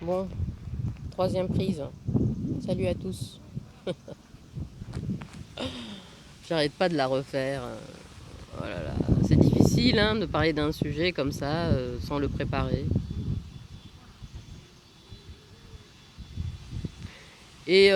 Bon, troisième prise. Salut à tous. J'arrête pas de la refaire. Oh là là. C'est difficile hein, de parler d'un sujet comme ça sans le préparer. Et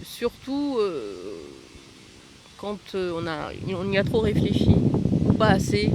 surtout quand on y a trop réfléchi, ou pas assez.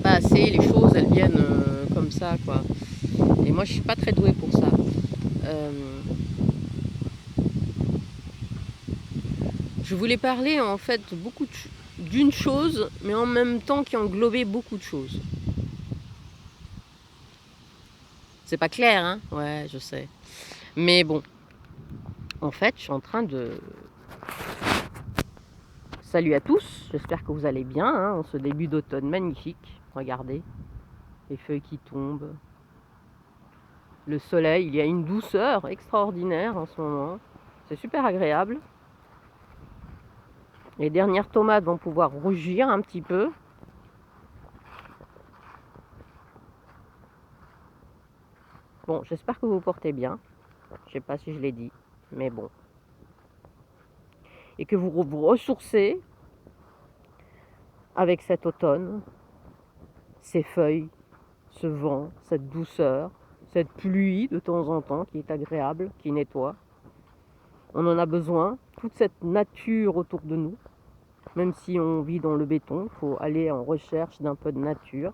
Pas assez, les choses elles viennent comme ça quoi. Et moi je suis pas très douée pour ça. Euh, je voulais parler en fait d'une chose, mais en même temps qui englobait beaucoup de choses. C'est pas clair, hein? Ouais, je sais. Mais bon, en fait, je suis en train de... Salut à tous, j'espère que vous allez bien, hein, en ce début d'automne magnifique. Regardez, les feuilles qui tombent, le soleil, il y a une douceur extraordinaire en ce moment. C'est super agréable. Les dernières tomates vont pouvoir rougir un petit peu. Bon, j'espère que vous vous portez bien. Je sais pas si je l'ai dit, mais bon. Et que vous ressourcez avec cet automne, ces feuilles, ce vent, cette douceur, cette pluie de temps en temps qui est agréable, qui nettoie. On en a besoin, toute cette nature autour de nous. Même si on vit dans le béton, il faut aller en recherche d'un peu de nature.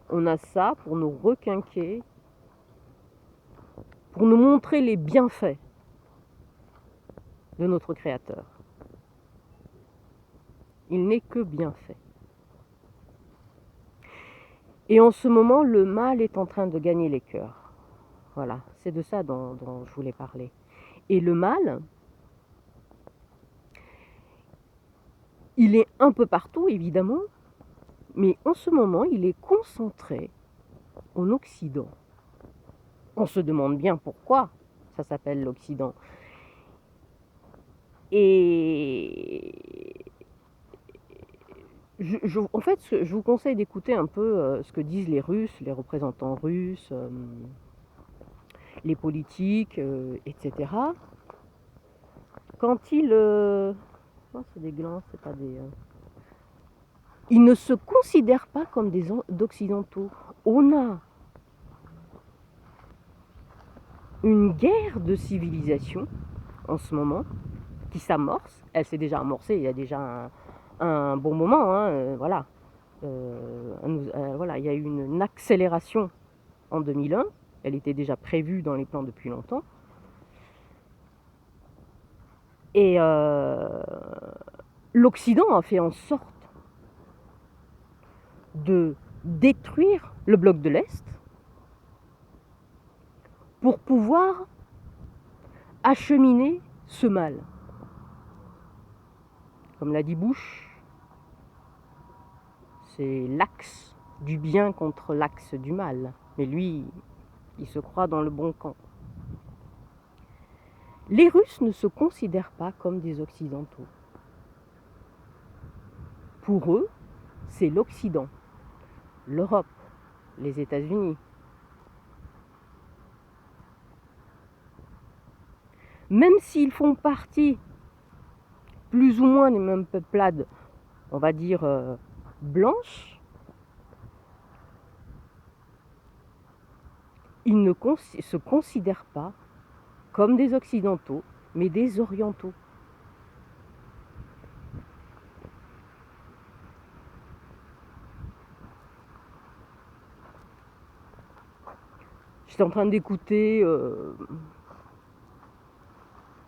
On a ça pour nous requinquer, pour nous montrer les bienfaits de notre Créateur. Il n'est que bienfait. Et en ce moment, le mal est en train de gagner les cœurs. Voilà, c'est de ça dont je voulais parler. Et le mal, il est un peu partout, évidemment, mais en ce moment, il est concentré en Occident. On se demande bien pourquoi ça s'appelle l'Occident. Et en fait, je vous conseille d'écouter un peu ce que disent les Russes, les représentants russes, les politiques, etc. Quand ils... oh, c'est des glands, c'est pas des... ils ne se considèrent pas comme des occidentaux. On a une guerre de civilisation en ce moment qui s'amorce. Elle s'est déjà amorcée il y a déjà un bon moment, hein, voilà. Voilà, il y a eu une accélération en 2001. Elle était déjà prévue dans les plans depuis longtemps. Et l'Occident a fait en sorte de détruire le bloc de l'Est pour pouvoir acheminer ce mal. Comme l'a dit Bush, c'est l'axe du bien contre l'axe du mal. Mais lui, il se croit dans le bon camp. Les Russes ne se considèrent pas comme des Occidentaux. Pour eux, c'est l'Occident, l'Europe, les États-Unis. Même s'ils font partie plus ou moins des mêmes peuplades, on va dire blanches, ils ne se considèrent pas comme des Occidentaux, mais des Orientaux. J'étais en train d'écouter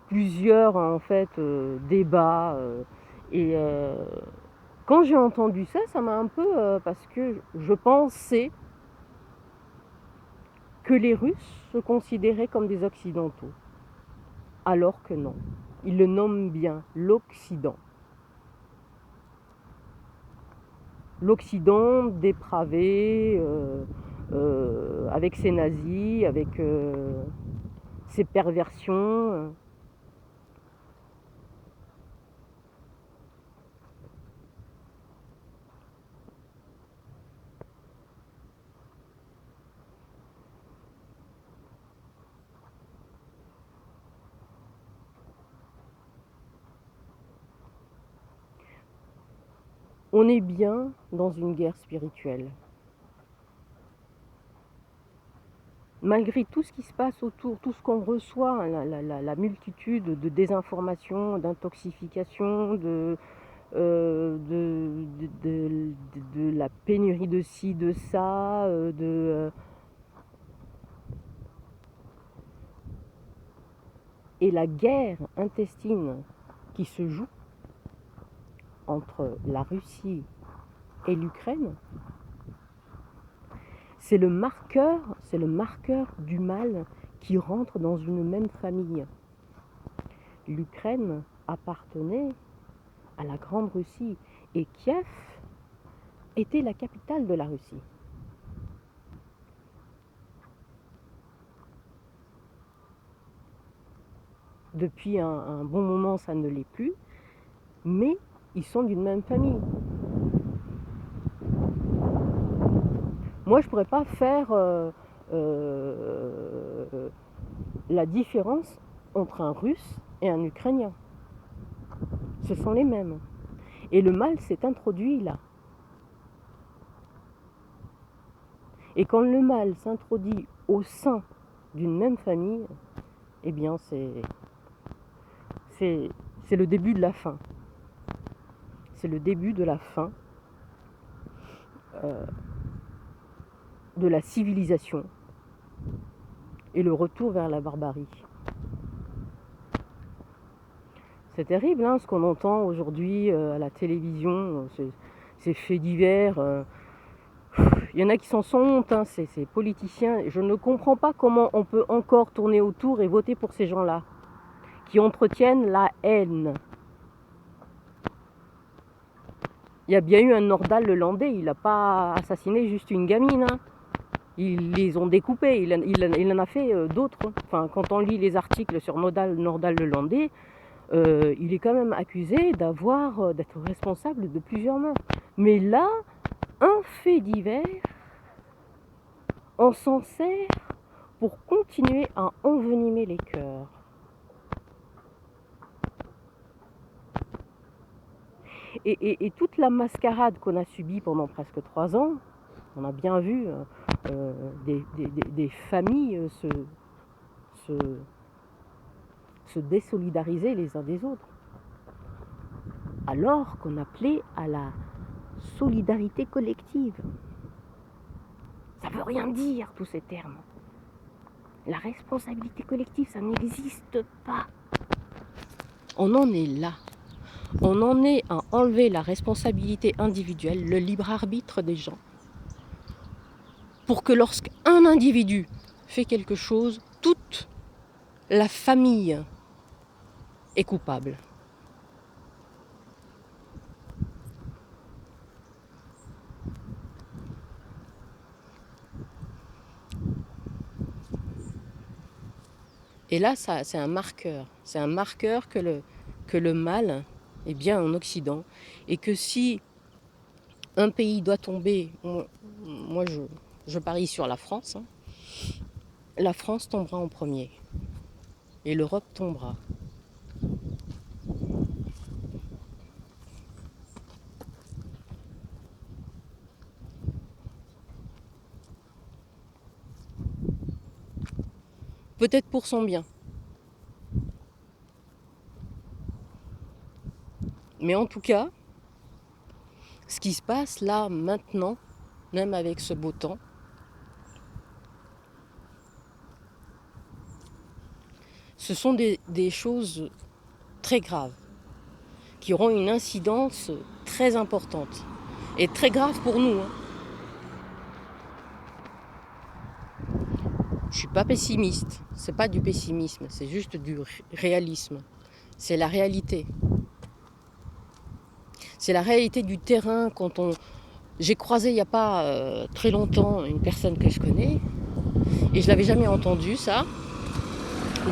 plusieurs en fait débats et quand j'ai entendu ça, ça m'a un peu parce que je pensais que les Russes se considéraient comme des Occidentaux, alors que non. Ils le nomment bien, l'Occident. L'Occident dépravé, avec ses nazis, avec ses perversions. On est bien dans une guerre spirituelle. Malgré tout ce qui se passe autour, tout ce qu'on reçoit, la multitude de désinformation, d'intoxication, de la pénurie de ci, de ça, et la guerre intestine qui se joue entre la Russie et l'Ukraine, c'est le marqueur du mal qui rentre dans une même famille. L'Ukraine appartenait à la Grande Russie et Kiev était la capitale de la Russie. Depuis un bon moment, ça ne l'est plus, mais ils sont d'une même famille. Moi, je ne pourrais pas faire la différence entre un Russe et un Ukrainien. Ce sont les mêmes. Et le mal s'est introduit là. Et quand le mal s'introduit au sein d'une même famille, eh bien c'est le début de la fin. C'est le début de la fin de la civilisation et le retour vers la barbarie. C'est terrible hein, ce qu'on entend aujourd'hui à la télévision, ces faits divers. Il y en a qui s'en sont honte, hein, ces politiciens. Je ne comprends pas comment on peut encore tourner autour et voter pour ces gens-là, qui entretiennent la haine. Il y a bien eu un Nordal le Landais, il n'a pas assassiné juste une gamine. Hein. Ils les ont découpés, il en a fait d'autres. Enfin, quand on lit les articles sur Nordal le Landais, il est quand même accusé d'être responsable de plusieurs meurtres. Mais là, un fait divers, on s'en sert pour continuer à envenimer les cœurs. Et toute la mascarade qu'on a subie pendant presque 3 ans, on a bien vu des familles se désolidariser les uns des autres, alors qu'on appelait à la solidarité collective. Ça ne veut rien dire, tous ces termes. La responsabilité collective, ça n'existe pas. On en est là. On en est à enlever la responsabilité individuelle, le libre arbitre des gens, pour que lorsqu'un individu fait quelque chose, toute la famille est coupable. Et là, ça, c'est un marqueur. C'est un marqueur que le mal est bien en Occident. Et que si un pays doit tomber, moi je parie sur la France, hein, la France tombera en premier. Et l'Europe tombera. Peut-être pour son bien. Mais en tout cas, ce qui se passe là, maintenant, même avec ce beau temps, ce sont des choses très graves, qui auront une incidence très importante, et très grave pour nous. Hein. Je ne suis pas pessimiste, c'est pas du pessimisme, c'est juste du réalisme. C'est la réalité. C'est la réalité du terrain. J'ai croisé il n'y a pas très longtemps une personne que je connais, et je l'avais jamais entendu ça,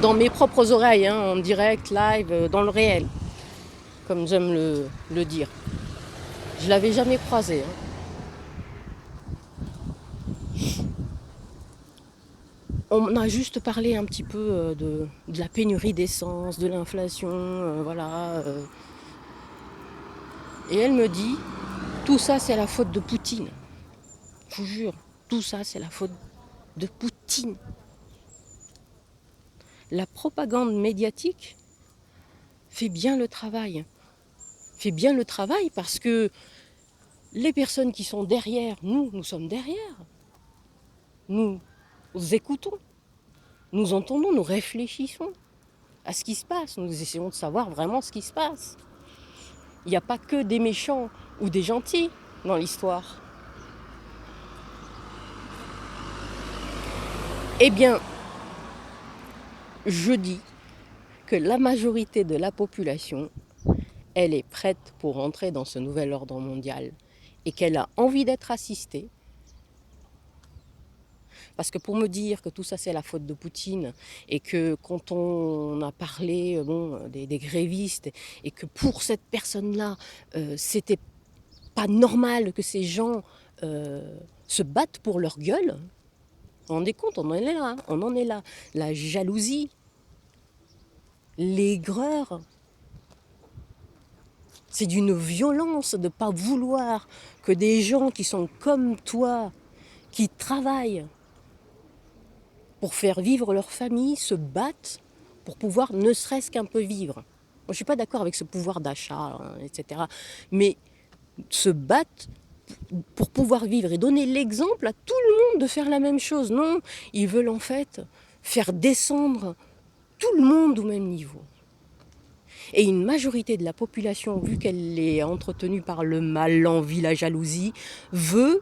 dans mes propres oreilles, hein, en direct, live, dans le réel, comme j'aime le dire. Je l'avais jamais croisé. Hein. On a juste parlé un petit peu de la pénurie d'essence, de l'inflation, voilà. Et elle me dit, Tout ça, c'est la faute de Poutine. Je vous jure, tout ça, c'est la faute de Poutine. La propagande médiatique fait bien le travail. Fait bien le travail parce que les personnes qui sont derrière, nous sommes derrière. Nous écoutons, nous entendons, nous réfléchissons à ce qui se passe. Nous essayons de savoir vraiment ce qui se passe. Il n'y a pas que des méchants ou des gentils dans l'histoire. Eh bien, je dis que la majorité de la population, elle est prête pour entrer dans ce nouvel ordre mondial et qu'elle a envie d'être assistée. Parce que pour me dire que tout ça c'est la faute de Poutine et que quand on a parlé des grévistes et que pour cette personne-là, c'était pas normal que ces gens se battent pour leur gueule, vous vous rendez compte, on en est là, on en est là. La jalousie, l'aigreur, c'est d'une violence de ne pas vouloir que des gens qui sont comme toi, qui travaillent pour faire vivre leur famille, se battent pour pouvoir ne serait-ce qu'un peu vivre. Moi, je ne suis pas d'accord avec ce pouvoir d'achat, etc. Mais se battent pour pouvoir vivre et donner l'exemple à tout le monde de faire la même chose. Non, ils veulent en fait faire descendre tout le monde au même niveau. Et une majorité de la population, vu qu'elle est entretenue par le mal, l'envie, la jalousie, veut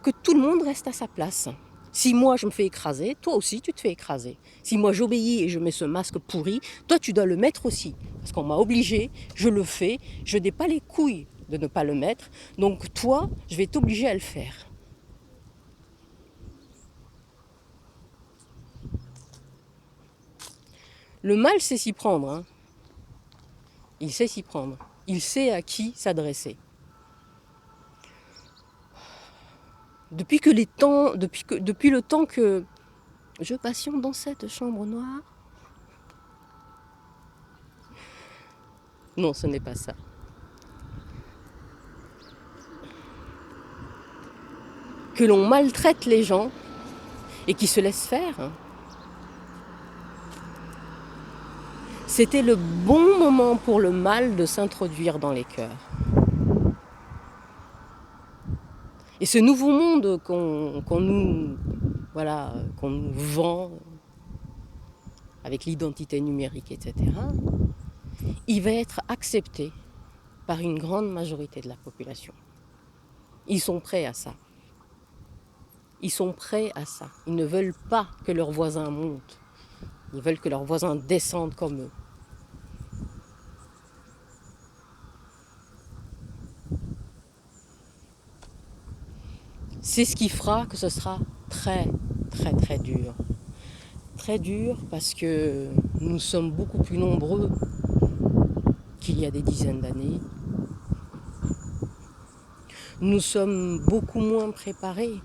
que tout le monde reste à sa place. Si moi je me fais écraser, toi aussi tu te fais écraser. Si moi j'obéis et je mets ce masque pourri, toi tu dois le mettre aussi. Parce qu'on m'a obligé, je le fais, je n'ai pas les couilles de ne pas le mettre, donc toi je vais t'obliger à le faire. Le mal sait s'y prendre, hein. Il sait s'y prendre, il sait à qui s'adresser. Depuis le temps que je patiente dans cette chambre noire, non, ce n'est pas ça. Que l'on maltraite les gens et qu'ils se laissent faire, hein. C'était le bon moment pour le mal de s'introduire dans les cœurs. Et ce nouveau monde qu'on nous vend avec l'identité numérique, etc., il va être accepté par une grande majorité de la population. Ils sont prêts à ça. Ils sont prêts à ça. Ils ne veulent pas que leurs voisins montent. Ils veulent que leurs voisins descendent comme eux. C'est ce qui fera que ce sera très, très, très dur. Très dur parce que nous sommes beaucoup plus nombreux qu'il y a des dizaines d'années. Nous sommes beaucoup moins préparés,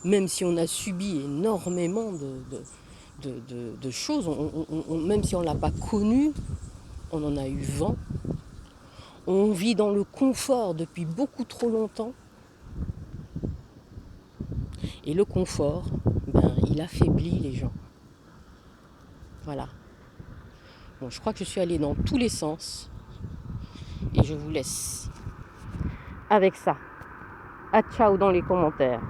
même si on a subi énormément de choses, même si on ne l'a pas connu, on en a eu vent. On vit dans le confort depuis beaucoup trop longtemps. Et le confort, il affaiblit les gens. Voilà. Bon, je crois que je suis allée dans tous les sens. Et je vous laisse avec ça. À ciao dans les commentaires.